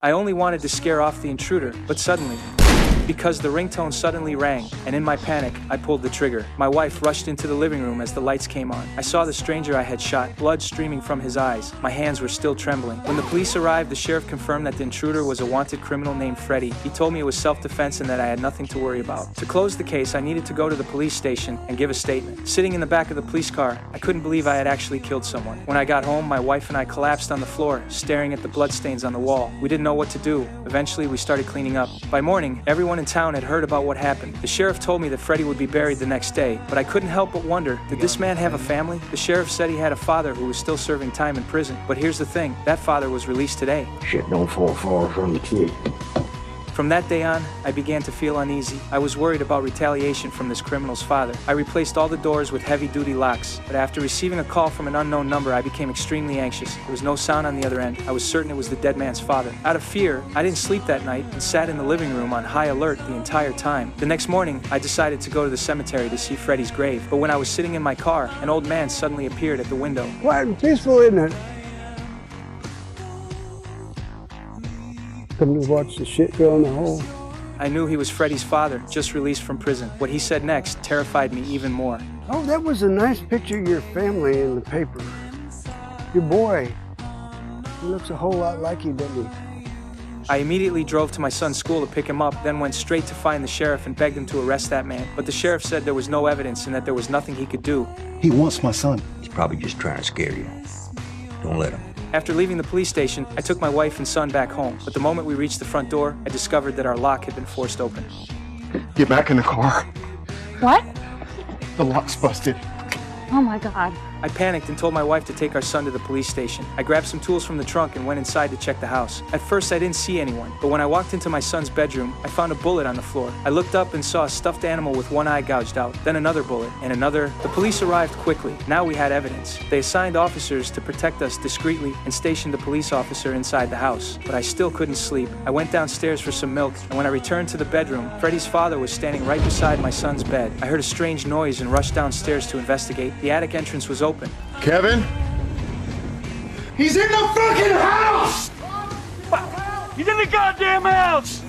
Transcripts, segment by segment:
I only wanted to scare off the intruder, but suddenly, because the ringtone suddenly rang, and in my panic, I pulled the trigger. My wife rushed into the living room as the lights came on. I saw the stranger I had shot, blood streaming from his eyes. My hands were still trembling. When the police arrived, the sheriff confirmed that the intruder was a wanted criminal named Freddy. He told me it was self-defense and that I had nothing to worry about. To close the case, I needed to go to the police station and give a statement. Sitting in the back of the police car, I couldn't believe I had actually killed someone. When I got home, my wife and I collapsed on the floor, staring at the bloodstains on the wall. We didn't know what to do. Eventually, we started cleaning up. By morning, everyone in town had heard about what happened. The sheriff told me that Freddy would be buried the next day, but I couldn't help but wonder, did this man have a family? The sheriff said he had a father who was still serving time in prison, but here's the thing, that father was released today. Shit don't fall far from the tree. From that day on, I began to feel uneasy. I was worried about retaliation from this criminal's father. I replaced all the doors with heavy-duty locks, but after receiving a call from an unknown number, I became extremely anxious. There was no sound on the other end. I was certain it was the dead man's father. Out of fear, I didn't sleep that night and sat in the living room on high alert the entire time. The next morning, I decided to go to the cemetery to see Freddy's grave, but when I was sitting in my car, an old man suddenly appeared at the window. Quiet and peaceful, isn't it? Come to watch the shit go in the hole. I knew he was Freddy's father, just released from prison. What he said next terrified me even more. Oh, that was a nice picture of your family in the paper. Your boy. He looks a whole lot like you, doesn't he? I immediately drove to my son's school to pick him up, then went straight to find the sheriff and begged him to arrest that man. But the sheriff said there was no evidence and that there was nothing he could do. He wants my son. He's probably just trying to scare you. Don't let him. After leaving the police station, I took my wife and son back home. But the moment we reached the front door, I discovered that our lock had been forced open. Get back in the car. What? The lock's busted. Oh my God. I panicked and told my wife to take our son to the police station. I grabbed some tools from the trunk and went inside to check the house. At first, I didn't see anyone, but when I walked into my son's bedroom, I found a bullet on the floor. I looked up and saw a stuffed animal with one eye gouged out, then another bullet, and another. The police arrived quickly. Now we had evidence. They assigned officers to protect us discreetly and stationed a police officer inside the house. But I still couldn't sleep. I went downstairs for some milk, and when I returned to the bedroom, Freddy's father was standing right beside my son's bed. I heard a strange noise and rushed downstairs to investigate. The attic entrance was open. Kevin? He's in the fucking house! He's in the goddamn house!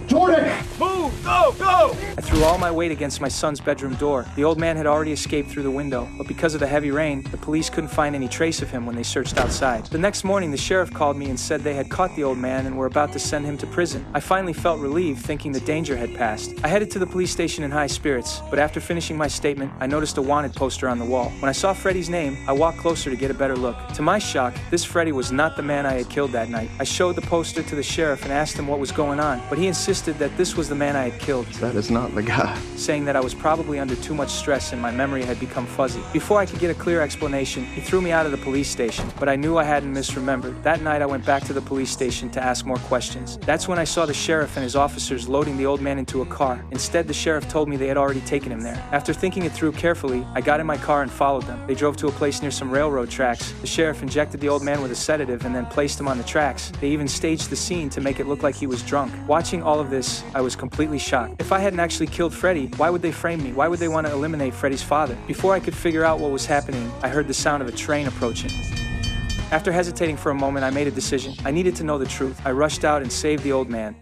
Jordan! Move! Go! Go! I threw all my weight against my son's bedroom door. The old man had already escaped through the window, but because of the heavy rain, the police couldn't find any trace of him when they searched outside. The next morning, the sheriff called me and said they had caught the old man and were about to send him to prison. I finally felt relieved, thinking the danger had passed. I headed to the police station in high spirits, but after finishing my statement, I noticed a wanted poster on the wall. When I saw Freddy's name, I walked closer to get a better look. To my shock, this Freddy was not the man I had killed that night. I showed the poster to the sheriff and asked him what was going on, but he insisted that this was the man I had killed. That is not the guy. Saying that I was probably under too much stress and my memory had become fuzzy. Before I could get a clear explanation, he threw me out of the police station, but I knew I hadn't misremembered. That night I went back to the police station to ask more questions. That's when I saw the sheriff and his officers loading the old man into a car. Instead, the sheriff told me they had already taken him there. After thinking it through carefully, I got in my car and followed them. They drove to a place near some railroad tracks. The sheriff injected the old man with a sedative and then placed him on the tracks. They even staged the scene to make it look like he was drunk. Watching all of this, I was completely shocked. If I hadn't actually killed Freddy, why would they frame me? Why would they want to eliminate Freddy's father? Before I could figure out what was happening, I heard the sound of a train approaching. After hesitating for a moment, I made a decision. I needed to know the truth. I rushed out and saved the old man.